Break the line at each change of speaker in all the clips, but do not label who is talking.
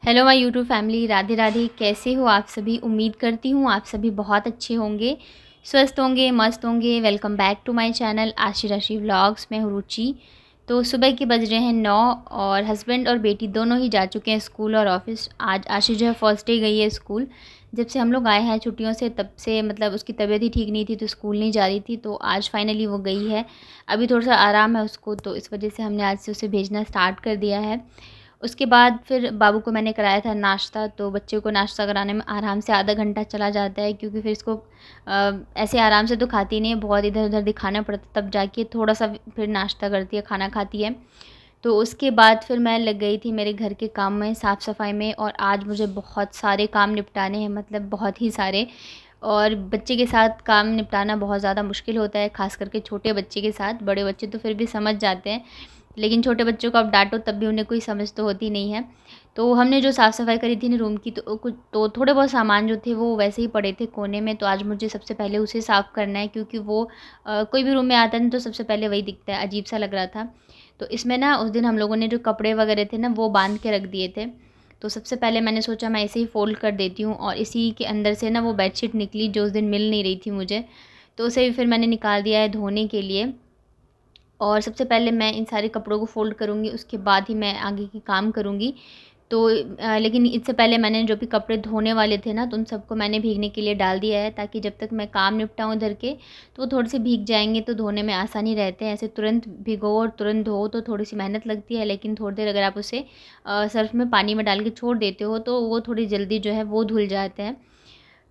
Hello my YouTube family, Radhe Radhe. कैसे हो आप सभी? उम्मीद करती हूँ आप सभी बहुत अच्छे होंगे, स्वस्थ होंगे, मस्त होंगे। Welcome back to my channel Aashi Rashi vlogs. मैं हूँ रुचि। तो सुबह के बज रहे हैं 9 और हस्बैंड और बेटी दोनों ही जा चुके हैं स्कूल और ऑफिस। आज आशी जो है फर्स्ट डे गई है स्कूल। जब से हम लोग आए हैं छुट्टियों से तब से मतलब उसकी तबीयत ही ठीक नहीं थी तो स्कूल नहीं जा रही थी, तो आज फाइनली वो गई है। अभी थोड़ा सा आराम है उसको, तो इस वजह से हमने आज से उसे भेजना स्टार्ट कर दिया है। उसके बाद फिर बाबू को मैंने कराया था नाश्ता, तो बच्चे को नाश्ता कराने में आराम से आधा घंटा चला जाता है, क्योंकि फिर इसको ऐसे आराम से तो खाती नहीं है, बहुत इधर उधर दिखाना पड़ता तब जाके थोड़ा सा फिर नाश्ता करती है, खाना खाती है। तो उसके बाद फिर मैं लग गई थी मेरे घर के काम में, साफ़ सफाई में। और आज मुझे बहुत सारे काम निपटाने हैं, मतलब बहुत ही सारे। और बच्चे के साथ काम निपटाना बहुत ज़्यादा मुश्किल होता है, ख़ास करके छोटे बच्चे के साथ। बड़े बच्चे तो फिर भी समझ जाते हैं, लेकिन छोटे बच्चों को आप डांटो तब भी उन्हें कोई समझ तो होती नहीं है। तो हमने जो साफ़ सफाई करी थी ना रूम की, तो थोड़े बहुत सामान जो थे वो वैसे ही पड़े थे कोने में, तो आज मुझे सबसे पहले उसे साफ़ करना है, क्योंकि वो कोई भी रूम में आता है ना तो सबसे पहले वही दिखता है, अजीब सा लग रहा था। तो इसमें ना उस दिन हम लोगों ने जो कपड़े वगैरह थे ना वो बांध के रख दिए थे, तो सबसे पहले मैंने सोचा मैं इसे ही फ़ोल्ड कर देती हूँ। और इसी के अंदर से ना वो बेडशीट निकली जो उस दिन मिल नहीं रही थी मुझे, तो उसे भी फिर मैंने निकाल दिया है धोने के लिए। और सबसे पहले मैं इन सारे कपड़ों को फ़ोल्ड करूँगी, उसके बाद ही मैं आगे की काम करूँगी। तो लेकिन इससे पहले मैंने जो भी कपड़े धोने वाले थे ना, तो उन सबको मैंने भीगने के लिए डाल दिया है, ताकि जब तक मैं काम निपटाऊँ इधर के, तो वो थोड़े से भीग जाएँगे तो धोने में आसानी रहते हैं। ऐसे तुरंत भिगो और तुरंत धो तो थोड़ी-सी मेहनत लगती है, लेकिन थोड़ी देर अगर आप उसे सर्फ़ में पानी में डाल के छोड़ देते हो, तो वो थोड़ी जल्दी जो है वो धुल जाते हैं।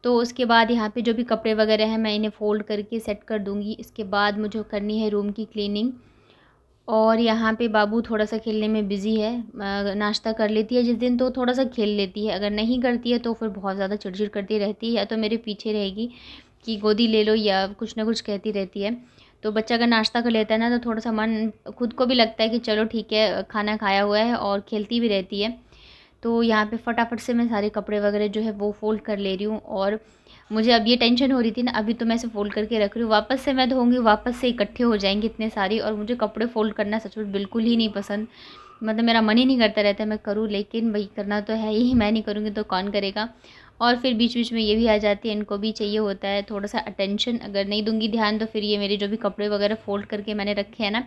तो उसके बाद यहाँ पे जो भी कपड़े वगैरह हैं मैं इन्हें फ़ोल्ड करके सेट कर दूँगी। इसके बाद मुझे करनी है रूम की क्लीनिंग। और यहाँ पे बाबू थोड़ा-सा खेलने में बिज़ी है। नाश्ता कर लेती है जिस दिन तो थोड़ा-सा खेल लेती है, अगर नहीं करती है तो फिर बहुत ज़्यादा चिड़चिड़ करती रहती है, या तो मेरे पीछे रहेगी कि गोदी ले लो या कुछ ना कुछ कहती रहती है। तो बच्चा अगर नाश्ता कर लेता है ना तो थोड़ा-सा मन खुद को भी लगता है कि चलो ठीक है, खाना खाया हुआ है, और खेलती भी रहती है। तो यहाँ पे फटाफट से मैं सारे कपड़े वगैरह जो है वो फ़ोल्ड कर ले रही हूँ। और मुझे अब ये टेंशन हो रही थी ना, अभी तो मैं इसे फ़ोल्ड करके रख रही हूँ, वापस से मैं धोऊँगी, वापस से इकट्ठे हो जाएँगे इतने सारे। और मुझे कपड़े फ़ोल्ड करना सच में बिल्कुल ही नहीं पसंद, मतलब मेरा मन ही नहीं करता रहता है मैं करूँ, लेकिन वही करना तो है ही, मैं नहीं करूँगी तो कौन करेगा। और फिर बीच-बीच में ये भी आ जाती है, इनको भी चाहिए होता है थोड़ा-सा अटेंशन, अगर नहीं दूँगी ध्यान तो फिर ये मेरे जो भी कपड़े वगैरह फ़ोल्ड करके मैंने रखे हैं ना,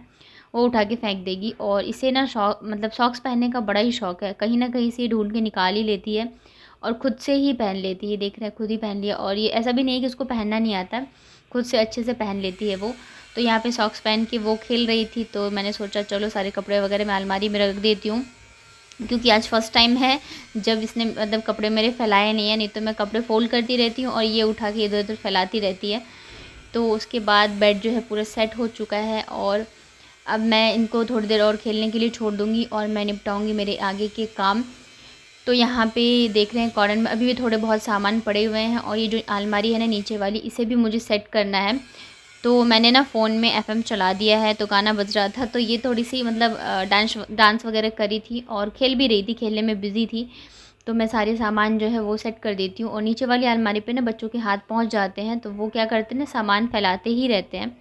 वो उठा के फेंक देगी। और इसे ना शौक, मतलब सॉक्स पहनने का बड़ा ही शौक है, कहीं न कहीं से ये ढूँढ के निकाल ही लेती है और खुद से ही पहन लेती है। देख रहे हैं खुद ही पहन लिया, और ये ऐसा भी नहीं है कि उसको पहनना नहीं आता है, खुद से अच्छे से पहन लेती है वो। तो यहाँ पे सॉक्स पहन के वो खेल रही थी, तो मैंने सोचा चलो सारे कपड़े वगैरह मैं अलमारी में रख देती हूँ, क्योंकि आज फ़र्स्ट टाइम है जब इसने मतलब कपड़े मेरे फैलाए नहीं है, नहीं तो मैं कपड़े फ़ोल्ड करती रहती हूँ और ये उठा के इधर-उधर फैलाती रहती है। तो उसके बाद बेड जो है पूरा सेट हो चुका है, और अब मैं इनको थोड़ी देर और खेलने के लिए छोड़ दूँगी और मैं निपटाऊँगी मेरे आगे के काम। तो यहाँ पे देख रहे हैं कॉर्नर में अभी भी थोड़े बहुत सामान पड़े हुए हैं, और ये जो अलमारी है ना नीचे वाली, इसे भी मुझे सेट करना है। तो मैंने ना फ़ोन में एफ़एम चला दिया है, तो गाना बज रहा था, तो ये थोड़ी-सी मतलब डांस डांस वगैरह करी थी और खेल भी रही थी, खेलने में बिज़ी थी। तो मैं सारे सामान जो है वो सेट कर देती हूँ, और नीचे वाली अलमारी पे ना बच्चों के हाथ पहुँच जाते हैं, तो वो क्या करते हैं ना, सामान फैलाते ही रहते हैं।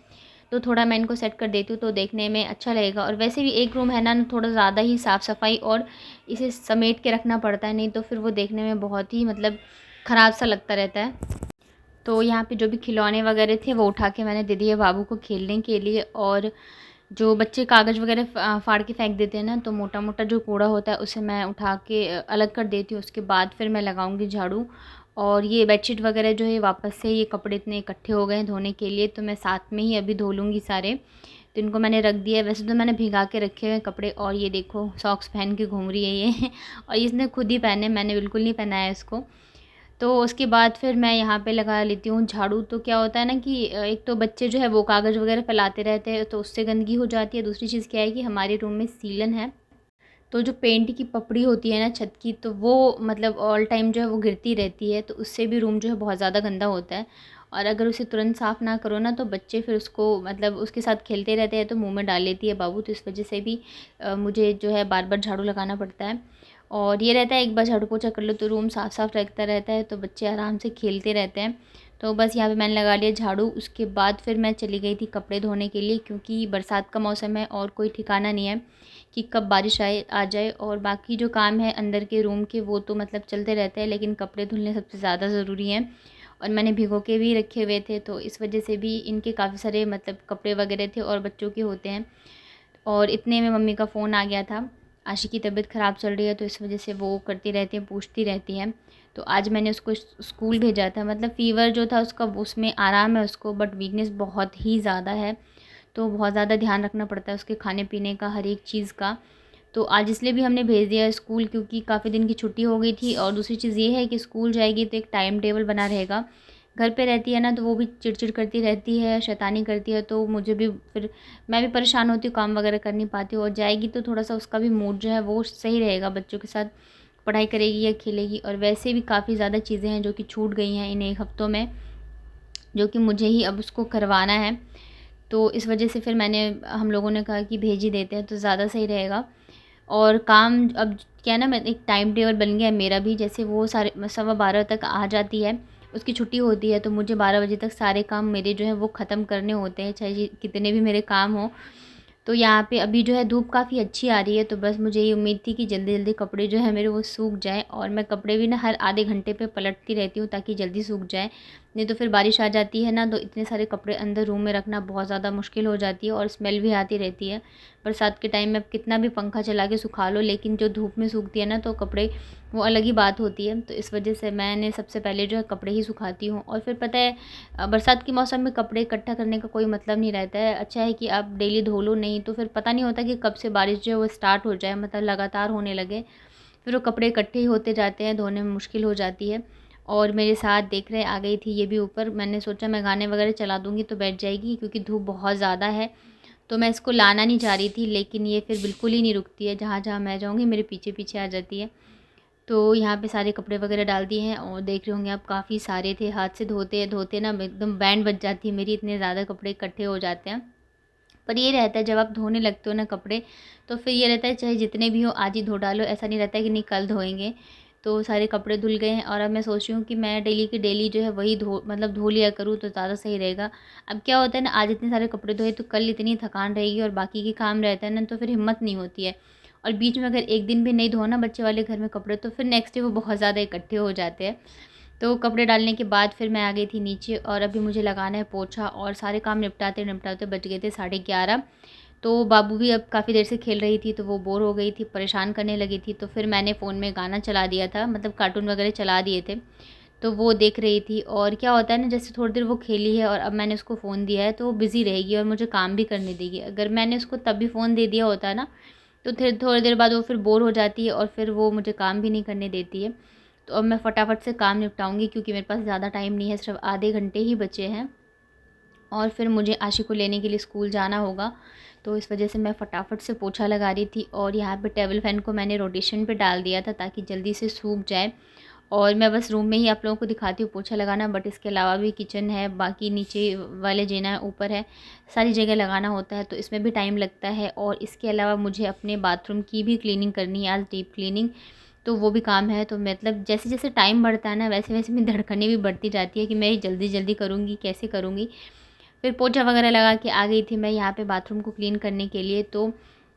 तो थोड़ा मैं इनको सेट कर देती हूँ तो देखने में अच्छा लगेगा। और वैसे भी एक रूम है ना, थोड़ा ज़्यादा ही साफ़-सफ़ाई और इसे समेट के रखना पड़ता है, नहीं तो फिर वो देखने में बहुत ही मतलब ख़राब सा लगता रहता है। तो यहाँ पे जो भी खिलौने वगैरह थे वो उठा के मैंने दे दिए बाबू को खेलने के लिए। और जो बच्चे कागज़ वगैरह फाड़ के फेंक देते हैं ना, तो मोटा-मोटा जो कूड़ा होता है उसे मैं उठा के अलग कर देती हूँ। उसके बाद फिर मैं लगाऊँगी झाड़ू। और ये बेडशीट वगैरह जो है वापस से, ये कपड़े इतने इकट्ठे हो गए हैं धोने के लिए, तो मैं साथ में ही अभी धो लूँगी सारे। तो इनको मैंने रख दिया है, वैसे तो मैंने भिगा के रखे हुए हैं कपड़े। और ये देखो सॉक्स पहन के घूम रही है ये और इसने खुद ही पहने, मैंने बिल्कुल नहीं पहनाया इसको। तो उसके बाद फिर मैं यहाँ पे लगा लेती हूँ झाड़ू। तो क्या होता है ना कि एक तो बच्चे जो है वो कागज़ वगैरह फैलाते रहते हैं, तो उससे गंदगी हो जाती है। दूसरी चीज़ क्या है कि हमारे रूम में सीलन है, तो जो पेंट की पपड़ी होती है ना छत की, तो वो मतलब ऑल टाइम जो है वो गिरती रहती है, तो उससे भी रूम जो है बहुत ज़्यादा गंदा होता है। और अगर उसे तुरंत साफ़ ना करो ना, तो बच्चे फिर उसको मतलब उसके साथ खेलते रहते हैं, तो मुँह में डाल लेती है बाबू, तो इस वजह से भी मुझे जो है बार-बार झाड़ू लगाना पड़ता है। और ये रहता है एक बार झाड़ू पोछा कर लो तो रूम साफ़-साफ़ रहता रहता है, तो बच्चे आराम से खेलते रहते हैं। तो बस यहाँ पे मैंने लगा लिया झाड़ू। उसके बाद फिर मैं चली गई थी कपड़े धोने के लिए, क्योंकि बरसात का मौसम है और कोई ठिकाना नहीं है कि कब बारिश आ जाए। और बाकी जो काम है अंदर के रूम के वो तो मतलब चलते रहते हैं, लेकिन कपड़े धुलने सबसे ज़्यादा ज़रूरी हैं। और मैंने भिगो के भी रखे हुए थे, तो इस वजह से भी इनके काफ़ी सारे मतलब कपड़े वगैरह थे और बच्चों के होते हैं। और इतने में मम्मी का फ़ोन आ गया था, आशी की तबीयत ख़राब चल रही है, तो इस वजह से वो करती रहती हैं, पूछती रहती हैं। तो आज मैंने उसको स्कूल भेजा था, मतलब फ़ीवर जो था उसका उसमें आराम है उसको, बट वीकनेस बहुत ही ज़्यादा है। तो बहुत ज़्यादा ध्यान रखना पड़ता है उसके खाने पीने का, हर एक चीज़ का। तो आज इसलिए भी हमने भेज दिया स्कूल, क्योंकि काफ़ी दिन की छुट्टी हो गई थी। और दूसरी चीज़ ये है कि स्कूल जाएगी तो एक टाइम टेबल बना रहेगा। घर पे रहती है ना, तो वो भी चिड़चिड़ करती रहती है, शैतानी करती है, तो मुझे भी फिर मैं भी परेशान होती हूँ, काम वगैरह कर नहीं पाती हूँ। और जाएगी तो थोड़ा सा उसका भी मूड जो है वो सही रहेगा, बच्चों के साथ पढ़ाई करेगी या खेलेगी। और वैसे भी काफ़ी ज़्यादा चीज़ें हैं जो कि छूट गई हैं इन 1 हफ़्तों में, जो कि मुझे ही अब उसको करवाना है। तो इस वजह से फिर हम लोगों ने कहा कि भेज ही देते हैं तो ज़्यादा सही रहेगा। और काम अब क्या है ना, मैं एक टाइम टेबल बन गया है मेरा भी। जैसे वो सारे 12:15 तक आ जाती है, उसकी छुट्टी होती है, तो मुझे 12 बजे तक सारे काम मेरे जो है वो ख़त्म करने होते हैं, चाहे कितने भी मेरे काम हों। तो यहाँ पे अभी जो है धूप काफ़ी अच्छी आ रही है, तो बस मुझे ये उम्मीद थी कि जल्दी जल्दी कपड़े जो है मेरे वो सूख जाए। और मैं कपड़े भी ना हर आधे घंटे पे पलटती रहती हूँ ताकि जल्दी सूख जाए, नहीं तो फिर बारिश आ जाती है ना, तो इतने सारे कपड़े अंदर रूम में रखना बहुत ज़्यादा मुश्किल हो जाती है और स्मेल भी आती रहती है। बरसात के टाइम में अब कितना भी पंखा चला के सुखा लो, लेकिन जो धूप में सूखती है ना, तो कपड़े वो अलग ही बात होती है। तो इस वजह से मैंने सबसे पहले जो है कपड़े ही सुखाती हूँ। और फिर पता है बरसात के मौसम में कपड़े इकट्ठा करने का कोई मतलब नहीं रहता है। अच्छा है कि आप डेली धो लो, नहीं तो फिर पता नहीं होता कि कब से बारिश जो है वो स्टार्ट हो जाए, मतलब लगातार होने लगे, फिर वो कपड़े इकट्ठे ही होते जाते हैं, धोने में मुश्किल हो जाती है। और मेरे साथ देख रहे आ गई थी ये भी ऊपर, मैंने सोचा मैं गाने वगैरह चला दूँगी तो बैठ जाएगी, क्योंकि धूप बहुत ज़्यादा है। तो मैं इसको लाना नहीं चाह रही थी, लेकिन ये फिर बिल्कुल ही नहीं रुकती है, जहाँ-जहाँ मैं जाऊँगी मेरे पीछे-पीछे आ जाती है। तो यहाँ पे सारे कपड़े वगैरह डाल दिए हैं, और देख रहे होंगे आप काफ़ी सारे थे, हाथ से धोते ना एकदम बैंड बज जाती है मेरी, इतने ज़्यादा कपड़े इकट्ठे हो जाते हैं। पर ये रहता है जब आप धोने लगते हो ना कपड़े, तो फिर ये रहता है चाहे जितने भी हो आज ही धो डालो, ऐसा नहीं रहता है कि नहीं कल धोएँगे। तो सारे कपड़े धुल गए हैं, और अब मैं सोच रही हूँ कि मैं डेली की डेली जो है वही धो लिया करूँ तो ज़्यादा सही रहेगा। अब क्या होता है ना, आज इतने सारे कपड़े धोए तो कल इतनी थकान रहेगी और बाकी के काम रहता है ना, तो फिर हिम्मत नहीं होती है। और बीच में अगर एक दिन भी नहीं धोना ना बच्चे वाले घर में कपड़े, तो फिर नेक्स्ट डे वो बहुत ज़्यादा इकट्ठे हो जाते हैं। तो कपड़े डालने के बाद फिर मैं आ गई थी नीचे, और अभी मुझे लगाना है पोछा, और सारे काम निपटाते निपटाते बज गए थे 11:30। तो बाबू भी अब काफ़ी देर से खेल रही थी, तो वो बोर हो गई थी, परेशान करने लगी थी, तो फिर मैंने फ़ोन में गाना चला दिया था, मतलब कार्टून वगैरह चला दिए थे, तो वो देख रही थी। और क्या होता है ना, जैसे थोड़ी देर वो खेली है और अब मैंने उसको फ़ोन दिया है, तो वो बिज़ी रहेगी और मुझे काम भी करने देगी। अगर मैंने उसको तब भी फ़ोन दे दिया होता ना, तो फिर थोड़ी देर बाद वो फिर बोर हो जाती है और फिर वो मुझे काम भी नहीं करने देती है। तो अब मैं फटाफट से काम निपटाऊँगी, क्योंकि मेरे पास ज़्यादा टाइम नहीं है, सिर्फ आधे घंटे ही बचे हैं, और फिर मुझे आशी को लेने के लिए स्कूल जाना होगा। तो इस वजह से मैं फटाफट से पोछा लगा रही थी, और यहाँ पे टेबल फ़ैन को मैंने रोटेशन पे डाल दिया था ताकि जल्दी से सूख जाए। और मैं बस रूम में ही आप लोगों को दिखाती हूँ पोछा लगाना, बट इसके अलावा भी किचन है, बाकी नीचे वाले जीना है, ऊपर है, सारी जगह लगाना होता है, तो इसमें भी टाइम लगता है। और इसके अलावा मुझे अपने बाथरूम की भी क्लीनिंग करनी है आज, डीप क्लीनिंग, तो वो भी काम है। तो मतलब जैसे-जैसे टाइम बढ़ता है ना, वैसे-वैसे मेरी धड़कनें भी बढ़ती जाती है कि मैं ये जल्दी-जल्दी करूँगी, कैसे करूँगी। फिर पोछा वगैरह लगा के आ गई थी मैं यहाँ पे बाथरूम को क्लीन करने के लिए। तो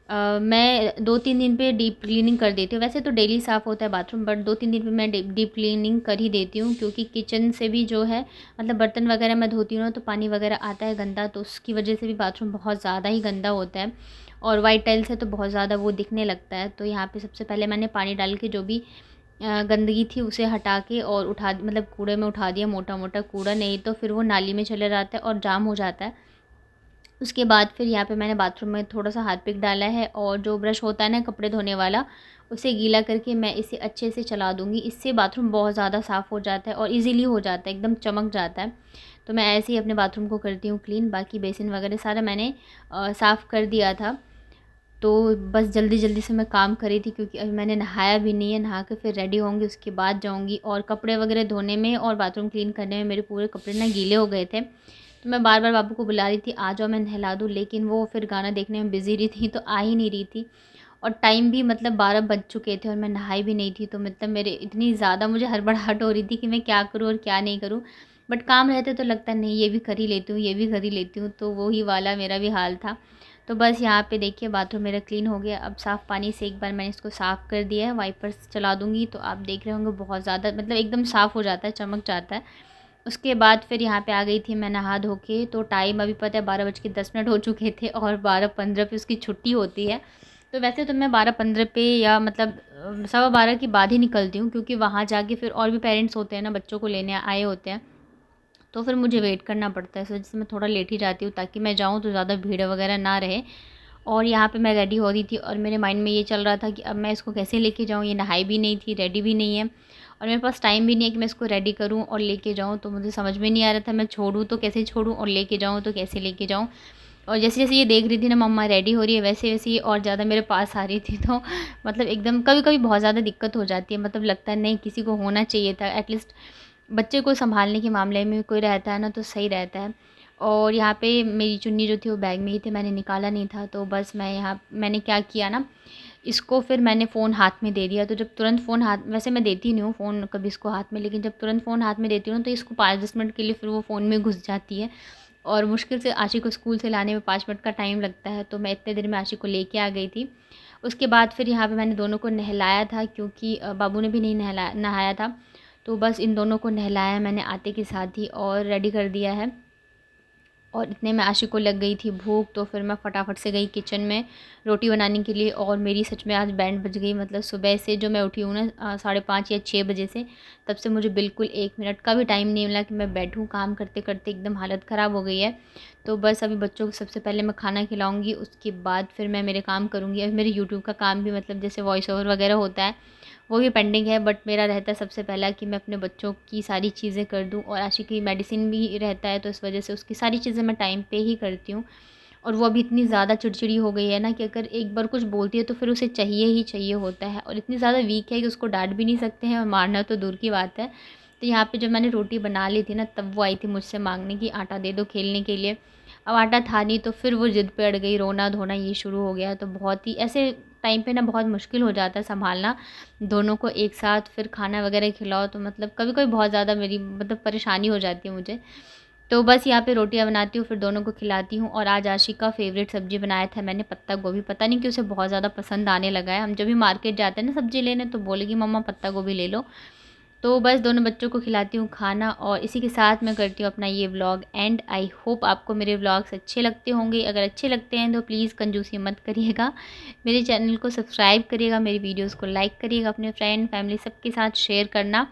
मैं 2-3 दिन पे डीप क्लीनिंग कर देती हूँ। वैसे तो डेली साफ़ होता है बाथरूम, बट 2-3 दिन पे मैं डीप क्लीनिंग कर ही देती हूँ, क्योंकि किचन से भी जो है मतलब बर्तन वगैरह मैं धोती हूँ ना, तो पानी वगैरह आता है गंदा, तो उसकी वजह से भी बाथरूम बहुत ज़्यादा ही गंदा होता है। और वाइट टाइल्स है तो बहुत ज़्यादा वो दिखने लगता है। तो यहाँ पे सबसे पहले मैंने पानी डाल के जो भी गंदगी थी उसे हटा के और मतलब कूड़े में उठा दिया, मोटा-मोटा कूड़ा, नहीं तो फिर वो नाली में चले जाता है और जाम हो जाता है। उसके बाद फिर यहाँ पे मैंने बाथरूम में थोड़ा-सा हार्पिक डाला है, और जो ब्रश होता है ना कपड़े धोने वाला, उसे गीला करके मैं इसे अच्छे से चला दूँगी। इससे बाथरूम बहुत ज़्यादा साफ़ हो जाता है और ईज़िली हो जाता है, एकदम चमक जाता है। तो मैं ऐसे ही अपने बाथरूम को करती हूँ क्लीन। बाकी बेसिन वगैरह सारा मैंने साफ़ कर दिया था। तो बस जल्दी-जल्दी से मैं काम कर रही थी, क्योंकि अभी मैंने नहाया भी नहीं है, नहा के फिर रेडी होंगी उसके बाद जाऊँगी। और कपड़े वगैरह धोने में और बाथरूम क्लीन करने में मेरे पूरे कपड़े ना गीले हो गए थे। तो मैं बार-बार बाबू को बुला रही थी, आ जाओ मैं नहला दूँ, लेकिन वो फिर गाना देखने में बिज़ी रही थी, तो आ ही नहीं रही थी। और टाइम भी मतलब 12 बज चुके थे और मैं नहाई भी नहीं थी, तो मतलब मेरे इतनी ज़्यादा मुझे हड़बड़ाहट हो रही थी कि मैं क्या करूँ और क्या नहीं करूँ। बट काम रहते तो लगता नहीं, ये भी कर ही लेती हूँ, ये भी कर ही लेती हूँ, तो वही वाला मेरा भी हाल था। तो बस यहाँ पे देखिए बाथरूम मेरा क्लीन हो गया। अब साफ़ पानी से एक बार मैंने इसको साफ़ कर दिया है, वाइपर्स चला दूँगी तो आप देख रहे होंगे बहुत ज़्यादा मतलब एकदम साफ़ हो जाता है, चमक जाता है। उसके बाद फिर यहाँ पे आ गई थी मैं नहा धो के। तो टाइम अभी पता है 12:10 हो चुके थे और 12:15 पे उसकी छुट्टी होती है। तो वैसे तो मैं 12:15 पे या मतलब 12:15 के बाद ही निकलती हूँ, क्योंकि वहाँ जाके फिर और भी पेरेंट्स होते हैं ना, बच्चों को लेने आए होते हैं, तो फिर मुझे वेट करना पड़ता है। इस वजह से मैं थोड़ा लेट ही जाती हूँ, ताकि मैं जाऊँ तो ज़्यादा भीड़ वगैरह ना रहे। और यहाँ पे मैं रेडी हो रही थी और मेरे माइंड में ये चल रहा था कि अब मैं इसको कैसे लेके जाऊँ, ये नहाई भी नहीं थी, रेडी भी नहीं है और मेरे पास टाइम भी नहीं है कि मैं इसको रेडी करूँ और लेके जाऊँ। तो मुझे समझ में नहीं आ रहा था, मैं छोड़ूँ तो कैसे छोड़ूँ और लेके जाऊँ तो कैसे लेके जाऊँ। और जैसे-जैसे ये देख रही थी ना मम्मा रेडी हो रही है, वैसे-वैसे ये और ज़्यादा मेरे पास आ रही थी। तो मतलब एकदम कभी-कभी बहुत ज़्यादा दिक्कत हो जाती है, मतलब लगता है नहीं किसी को होना चाहिए था एटलीस्ट, बच्चे को सँभालने के मामले में कोई रहता है ना तो सही रहता है। और यहाँ पे मेरी चुन्नी जो थी वो बैग में ही थी, मैंने निकाला नहीं था। तो बस मैंने क्या किया ना, इसको फिर मैंने फ़ोन हाथ में दे दिया। तो जब तुरंत फ़ोन हाथ, वैसे मैं देती नहीं हूँ फ़ोन कभी इसको हाथ में, लेकिन जब तुरंत फ़ोन हाथ में देती हूँ तो इसको 5-10 मिनट के लिए फिर वो फ़ोन में घुस जाती है। और मुश्किल से आशी को स्कूल से लाने में 5 मिनट का टाइम लगता है, तो मैं इतने देर में आशी को लेके आ गई थी। उसके बाद फिर यहाँ पे मैंने दोनों को नहलाया था, क्योंकि बाबू ने भी नहीं नहाया था। तो बस इन दोनों को नहलाया मैंने आते के साथ ही और रेडी कर दिया है। और इतने में आशी को लग गई थी भूख, तो फिर मैं फटाफट से गई किचन में रोटी बनाने के लिए। और मेरी सच में आज बैंड बज गई, मतलब सुबह से जो मैं उठी हूँ ना 5:30 या 6 बजे से, तब से मुझे बिल्कुल 1 मिनट का भी टाइम नहीं मिला कि मैं बैठूँ। काम करते करते एकदम हालत ख़राब हो गई है। तो बस अभी बच्चों को सबसे पहले मैं खाना खिलाऊँगी, उसके बाद फिर मैं मेरे काम करूँगी। अभी मेरे यूट्यूब का काम भी, मतलब जैसे वॉइस ओवर वगैरह होता है वो भी पेंडिंग है, बट मेरा रहता है सबसे पहला कि मैं अपने बच्चों की सारी चीज़ें कर दूँ। और आशी की मेडिसिन भी रहता है, तो इस वजह से उसकी सारी चीज़ें मैं टाइम पे ही करती हूँ। और वो अभी इतनी ज़्यादा चिड़चिड़ी हो गई है ना कि अगर एक बार कुछ बोलती है तो फिर उसे चाहिए ही चाहिए होता है, और इतनी ज़्यादा वीक है कि उसको डांट भी नहीं सकते हैं और मारना तो दूर की बात है। तो यहाँ पे जब मैंने रोटी बना ली थी ना, तब वो आई थी मुझसे मांगने कि आटा दे दो खेलने के लिए। अब आटा था नहीं, तो फिर वो ज़िद पे अड़ गई, रोना धोना ये शुरू हो गया। तो बहुत ही ऐसे टाइम पे ना बहुत मुश्किल हो जाता है सँभालना दोनों को एक साथ, फिर खाना वगैरह खिलाओ, तो मतलब कभी-कभी बहुत ज़्यादा मेरी मतलब परेशानी हो जाती है मुझे। तो बस यहाँ पे रोटियाँ बनाती हूँ, फिर दोनों को खिलाती हूँ। और आज आशी का फ़ेवरेट सब्ज़ी बनाया था मैंने, पत्ता गोभी। पता नहीं क्यों उसे बहुत ज़्यादा पसंद आने लगा है। हम जब भी मार्केट जाते हैं ना सब्ज़ी लेने, तो बोलेगी मम्मा पत्ता गोभी ले लो। तो बस दोनों बच्चों को खिलाती हूँ खाना, और इसी के साथ मैं करती हूँ अपना ये व्लॉग एंड। आई होप आपको मेरे व्लॉग्स अच्छे लगते होंगे। अगर अच्छे लगते हैं तो प्लीज़ कंजूसी मत करिएगा, मेरे चैनल को सब्सक्राइब करिएगा, मेरी वीडियोज़ को लाइक करिएगा, अपने फ्रेंड फैमिली सबके साथ शेयर करना,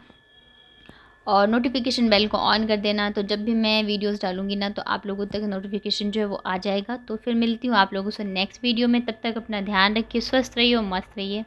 और नोटिफिकेशन बेल को ऑन कर देना। तो जब भी मैं वीडियोस डालूँगी ना, तो आप लोगों तक नोटिफिकेशन जो है वो आ जाएगा। तो फिर मिलती हूँ आप लोगों से नेक्स्ट वीडियो में, तब तक अपना ध्यान रखिए, स्वस्थ रहिए और मस्त रहिए।